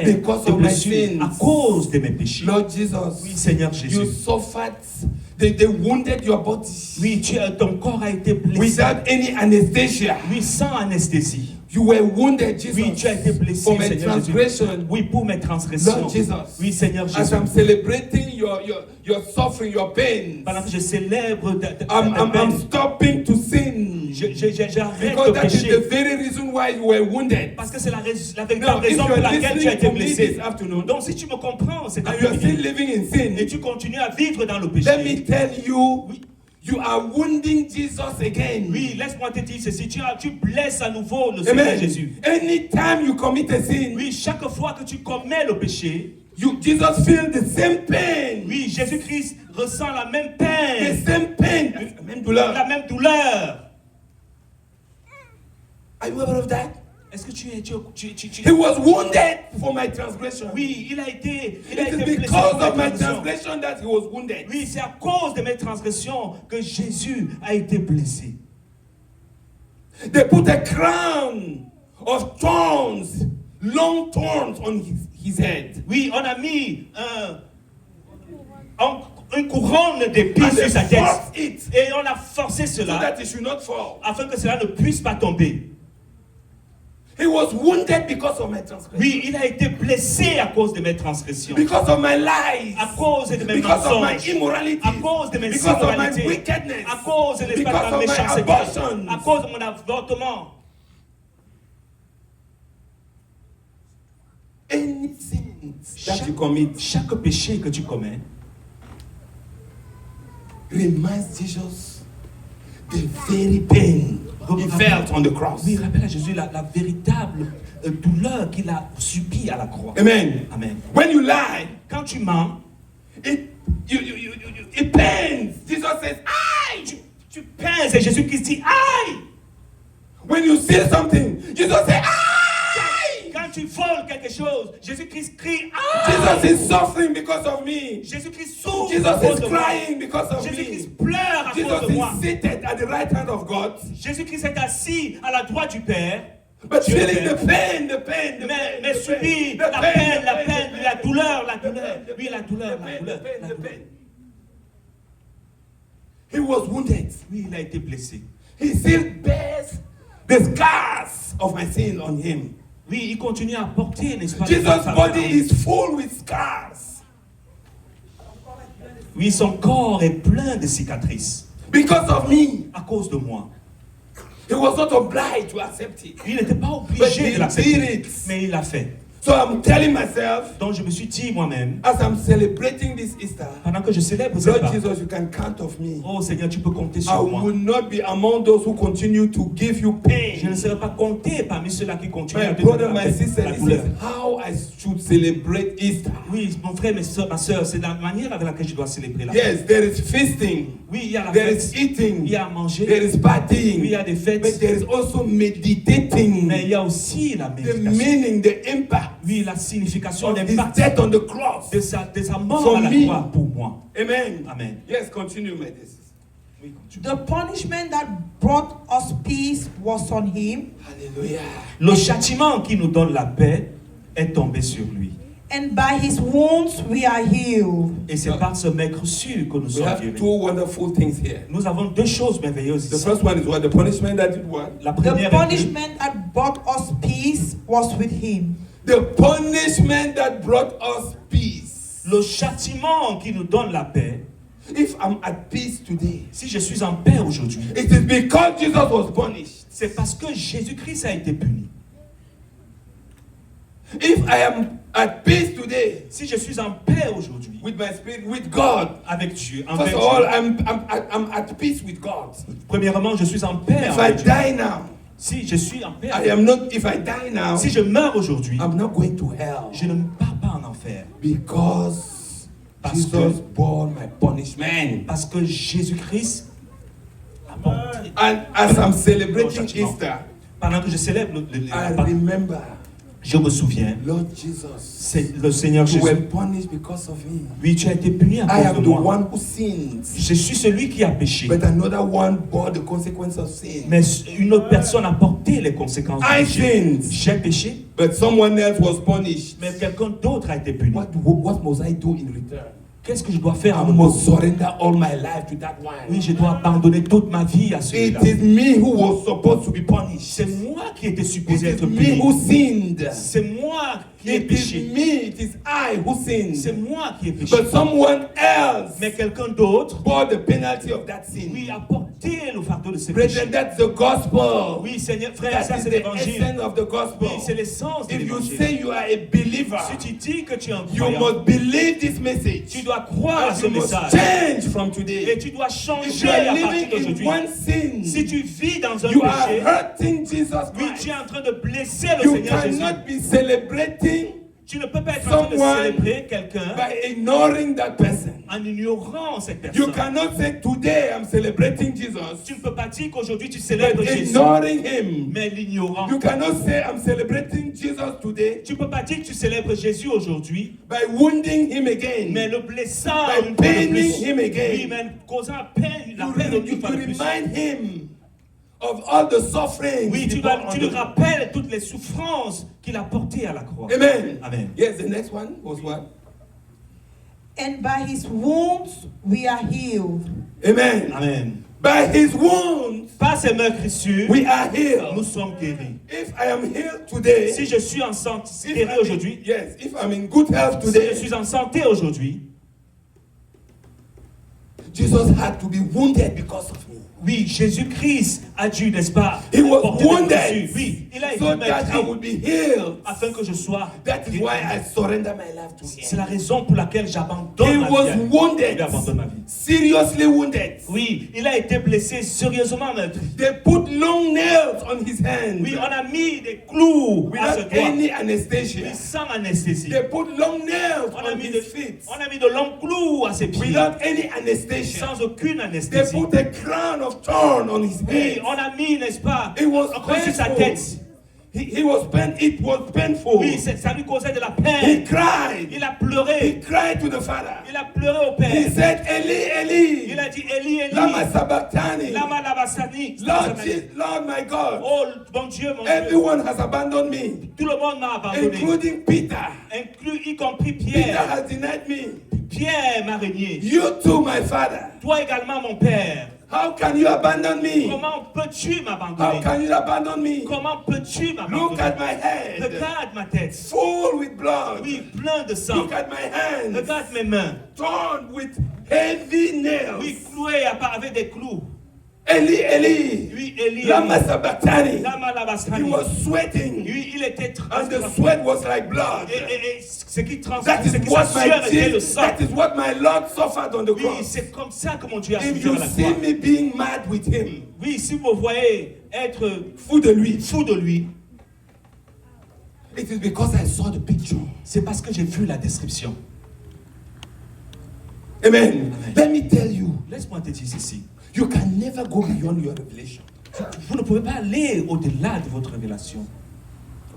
souffert because de of my blessures sins. à cause de mes péchés. Lord Jesus, Oui, Seigneur you Jésus. suffered. They wounded your body. Oui, ton corps a été blessé. Without any anesthesia. Oui, sans anesthésie. You were wounded, Jesus. Oui, tu as été blessé, for my Seigneur transgression. Jésus. Oui, pour mes transgressions. Lord Jesus. Oui, Seigneur Jésus. As I'm celebrating your suffering, your pain. Pendant que je célèbre I'm stopping to sin. J'arrête Because de that is pécher. the very reason why you were wounded. Parce que c'est la véritable Now, if raison you pour are laquelle tu as été listening to me blessé. this afternoon, Donc si tu me comprends, c'est and you are still après-midi, living in sin, et tu continues à vivre dans le let me péché. tell you, Oui. you are wounding Jesus again. Oui, laisse-moi te dire ceci, tu blesses à nouveau le Seigneur Amen. Jésus. Anytime you commit a sin, Oui, chaque fois que tu commets le péché, Jesus feels the same pain. oui, Jésus-Christ ressent la même The peine, same pain. La même douleur. la même douleur. Are you aware of that? Est-ce que tu He was wounded for my transgression. Oui, il a été It is blessé because pour mes of my transgressions. transgression that he was wounded. Oui, c'est à cause de mes transgressions que Jésus a été blessé. They put a crown of thorns, long thorns on his head. Oui, on a mis une couronne d'épines And sur they sa tête. forced it Et on a forcé so cela that it should not fall. afin que cela ne puisse pas tomber. He was wounded because of my transgression. Oui, il a été blessé à cause de mes transgressions. Because of my lies. À cause de mes Because of my mensonges. immorality. À cause de mes Because of my immoralités. wickedness. À cause de l'espace Because de ma of my méchanceté. abortions. À cause de mon avortement. Any sin that you commit Chaque péché que tu commets reminds Jesus the very pain he felt on the cross. Oui, rappelle à Jésus la véritable douleur qu'il a subie à la croix. Amen. Amen. When you lie, Quand tu mens, it pains. Jesus says, "I." tu pinces et Jésus-Christ dit aïe. When you steal something, Jesus says, "I." Quand tu voles quelque chose, Jésus-Christ crie aïe. Jesus is suffering because of me. Jésus-Christ souffre à Jesus cause is de moi. crying because of Jésus-Christ me. pleure à cause de Jesus moi. is seated at the right hand of God, Jésus-Christ est assis à la droite du Père. but Dieu le feeling Père. the pain, the pain, the pain, Mais the subit pain, la the peine, pain, la the peine, pain, la douleur, la the pain, douleur. the Oui, la pain, douleur, the la pain, douleur, the pain, la the douleur. pain. He was wounded. Oui, il a été blessé. He still bears the scars of my sin on him. Oui, il continue à porter, n'est-ce pas? les Jesus' fardeaux. body is full with scars Oui, son corps est plein de cicatrices because of me. à cause de moi. He was not obliged to accept it. Il n'était pas But obligé he de l'accepter, did it. mais il l'a fait. So I'm telling myself, Donc je me suis dit moi-même, as I'm celebrating this Easter, pendant que je célèbre cette Lord Pâque, Jesus, you can count of me. oh Seigneur, tu peux compter I sur moi. will not be among those who continue to give you Je ne pain. serai pas compté parmi ceux-là qui continuent My à te brother, donner my la sister, la this douleur. is how I should celebrate Easter. Oui, mon frère, ma soeur, c'est la manière avec laquelle je dois célébrer la Yes, there is feasting, Oui, il y a la there fête, is eating, il y a à manger, there is partying, oui, il y a des fêtes, but there is also meditating mais il y a aussi la the méditation. meaning, the impact Oui, la signification, of his l'impact death on the cross. de sa mort For à la me. croix pour moi. Amen. Amen. Yes, continue, my dear sister. Oui, continue. The punishment that brought us peace was on him, Hallelujah. Le châtiment qui nous donne la paix est tombé sur lui. and by his wounds we are healed. Et c'est par ce maigre-sûr que nous We sommes have guéris. two wonderful things here. Nous avons deux choses merveilleuses The ici. first one is what? The punishment that did what? La The première est que punishment that brought us peace was with him. The punishment that brought us peace. le châtiment qui nous donne la paix. If I'm at peace today, Si je suis en paix aujourd'hui, it is because Jesus was punished. c'est parce que Jésus-Christ a été puni. If I am at peace today Si je suis en paix aujourd'hui with my spirit, with God, avec Dieu, first envers of all, Dieu, I'm at peace with God. premièrement, je suis en paix If I avec Dieu. die now, Si je suis en paix, I am not. If I die now, si je meurs aujourd'hui, I'm not going to hell je ne pars pas en enfer. because Parce Jesus que- bore my punishment. Parce que Jésus-Christ a porté. And as I'm celebrating châtiment. Easter, Pendant que je célèbre I la Pâque, remember Je me souviens, Lord Jesus, c'est le Seigneur you Jésus. were punished because of me. Oui, tu as été puni à I cause am de the moi. one who sins, Je suis celui qui a péché. but another one bore the consequence of sin. Mais une autre personne a porté les conséquences du I péché. sinned, J'ai péché, but someone else was punished. mais quelqu'un d'autre a été puni. What must I do in return? Qu'est-ce que je dois faire à I mon must surrender all my life to that one. Oui, je dois abandonner toute ma vie à It celui-là. is me who was supposed to be punished. C'est moi qui étais It supposé is être me puni. who sinned. C'est moi qui ai It is péché. me, it is I who C'est sinned. moi qui ai péché. But someone else Mais quelqu'un d'autre, bore the penalty of that sin. oui, a porté le fardeau de ses Brethren, péchés. that's the gospel. Oui, Seigneur, frère, ça That is c'est the l'évangile. essence of the gospel. Oui, c'est l'essence de If you l'évangile. say you are a believer, Si tu dis que tu es un you croyant, must believe this message. tu dois croire à And ce you must message. change from Et today. tu dois If changer you à are partir living in d'aujourd'hui. one sin, Si tu vis dans un you are péché, hurting Jesus oui, tu Christ. es en train de blesser le You Seigneur Jésus. cannot be celebrating Tu ne peux pas être en train de someone célébrer quelqu'un by ignoring that person. en ignorant cette You personne. cannot say today I'm celebrating Jesus, Tu ne peux pas dire qu'aujourd'hui tu célèbres but Jésus, ignoring him. mais l'ignorant. You cannot say I'm celebrating Jesus today Tu ne peux pas dire que tu célèbres Jésus aujourd'hui, by wounding him again. mais le blessant By une fois de paining plus. him again. Oui, mais causant peine, la You, peine you, une fois de plus. remind him of all the suffering. Oui, tu he lui bore on rappelles toutes les souffrances qu'il a portées à la croix. the- Amen. Amen. Yes, the next one was what? And by his wounds we are healed. Amen. Amen. By his wounds Par ses meurtrissures, we are healed. nous sommes guéris. If I am healed today, Si je suis en santé, if guéri I'm aujourd'hui, yes, if I'm in good health si je today, suis en santé aujourd'hui, Jesus had to be wounded because of me. oui, Jésus-Christ a dû, n'est-ce pas, He was porter des wounded blessures. Oui, il a été so that I meurtri would be healed. afin que je sois. That is why I surrender my life to C'est him. la raison pour laquelle j'abandonne He ma was vie. à lui. wounded, Il abandonne ma vie. seriously wounded. Oui, il a été blessé, sérieusement meurtri. They put long nails on his hands Oui, on a mis des clous à ce without doigt. any Oui, anesthesia. sans anesthésie. They put long nails On a on mis his de, feet on a mis de longs clous à ses pieds. without any anesthesia. Sans aucune They anesthésie. put a crown of thorn on his Oui, head. on a mis, n'est-ce pas, It was encore sur sa painful. tête. It was painful. Oui, ça lui causait de la He peine. cried. Il a He pleuré. cried to the Father. Il a pleuré au He Père. said, Eli, Il Eli, a dit, Eli, Eli, lama sabachthani. lama labasani. Lord my God, Oh, mon Dieu, mon Dieu. everyone has abandoned me, Tout le monde m'a abandonné, including Peter. inclus, y compris Peter Pierre. has denied me. Pierre m'a régné. You too, my Father. Toi également, mon Père. How can you abandon me? Comment peux-tu How m'abandonner? can you abandon me? Comment peux-tu Look m'abandonner? at my head, Regarde ma tête. full with blood. Oui, plein de sang. Look at my hands, Regarde mes mains. torn with heavy nails. Oui, cloué avec des clous. Eli, Eli, Oui, Eli, lama Eli. sabachthani. Lama He labasani. was sweating, Oui, il était and the transpirant. sweat was like blood. Et ce qui That transpire, is ce qui what s'assure my était le Jesus, sang. that is what my Lord suffered on the Oui, cross. c'est comme ça que mon Dieu a If souffert you à la see croix. me being mad with him, Oui, si vous voyez être fou de lui, fou de lui, it is because I saw the picture. c'est parce que j'ai vu la description. Amen. Let me tell you, Laisse-moi te dire ceci. you can never go beyond your revelation. Vous ne pouvez pas aller au-delà de votre révélation.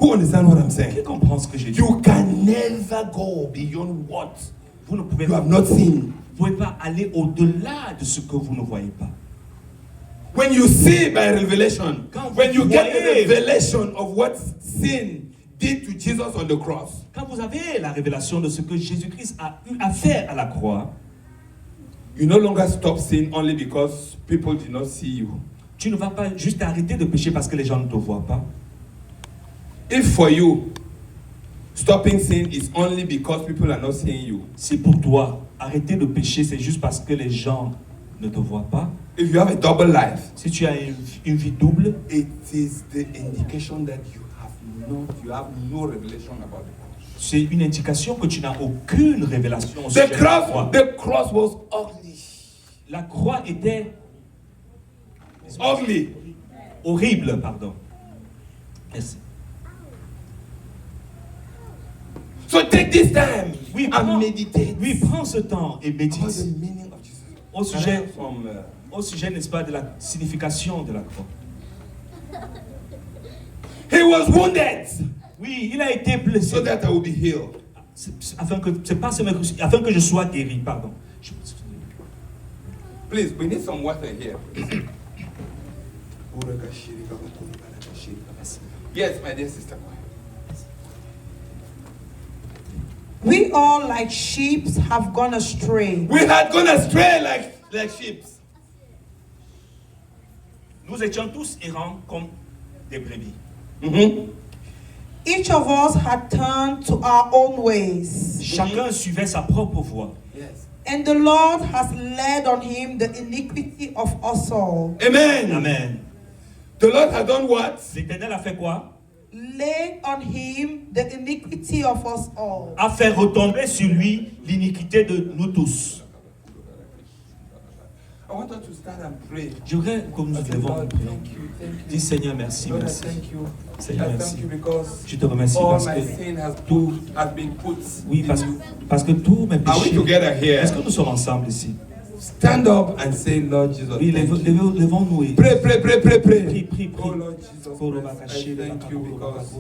Who understand what I'm Qui saying? comprend ce que j'ai dit? You can never go beyond what Vous ne pouvez you pas, have not seen. vous pouvez pas aller au-delà de ce que vous ne voyez pas. When you see by revelation, Quand vous when you get the voyez- revelation of what sin did to Jesus on the cross, Quand vous avez la révélation de ce que Jésus-Christ a eu à faire à la croix, you no longer stop sin only because people did not see you. tu ne vas pas juste arrêter de pécher parce que les gens ne te voient pas. If for you, stopping sin is only because people are not seeing you. Si pour toi, arrêter de pécher, c'est juste parce que les gens ne te voient pas, If you have a double life, si tu as une vie double, it is the indication that you have no revelation about the cross. c'est une indication que tu n'as aucune révélation au sujet The de la croix. cross was ugly. La croix était Ugly. horrible, pardon. Merci. So take this time Oui, and meditate oui, prends ce temps et about the médite meaning of Jesus. au sujet, From, au sujet, n'est-ce pas, de la signification de la croix. he was wounded. Oui, il a été blessé. so that I will be healed. Afin que je sois guéri, pardon. Please, we need some water here. Yes, my dear sister. We all, like sheep, have gone astray. We had gone astray like sheep. Nous étions tous errants comme des brebis. Mm-hmm. Each of us had turned to our own ways, Chacun suivait sa propre voie. Yes. and the Lord has laid on him the iniquity of us all. Amen. Amen. The Lord had done what? L'Éternel a fait quoi? Laid on him the iniquity of us all. A fait retomber sur lui l'iniquité de nous tous. I want us to start and pray. Je voudrais que nous I say, levons Lord, nous prions. thank you, thank you. Dis Seigneur merci, Lord, I merci. thank you. Seigneur, I merci. thank you because Je te remercie all parce my que sin has been put. oui, parce que tous mes Are we péchés. together here? Est-ce que nous sommes ensemble ici? Stand up and say, Lord Jesus. Oui, thank you. levons-nous et Pray, pray, pray, pray, pray. prie. Oh Lord Jesus Christ, I thank you because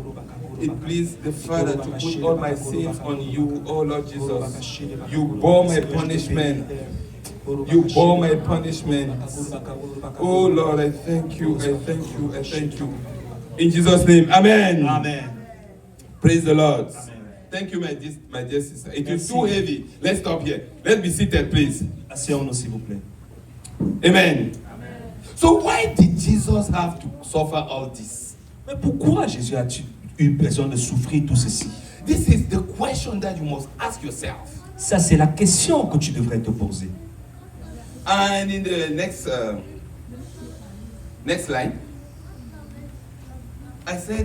it pleased the Father to put all my sins on you. Oh Lord Jesus, you bore my punishment. You bore my punishment. Oh Lord, I thank you, I thank you, I thank you. In Jesus' name, amen. Amen. Praise the Lord. Amen. Thank you, my dear sister. It is too heavy. Let's stop here. Let's be seated, please. Asseyons-nous s'il vous plaît. Amen. So why did Jesus have to suffer all this? Mais pourquoi Jésus a-t-il eu besoin de souffrir tout ceci? This is the question that you must ask yourself. Ça, c'est la question que tu devrais te poser. And in the next line, I said,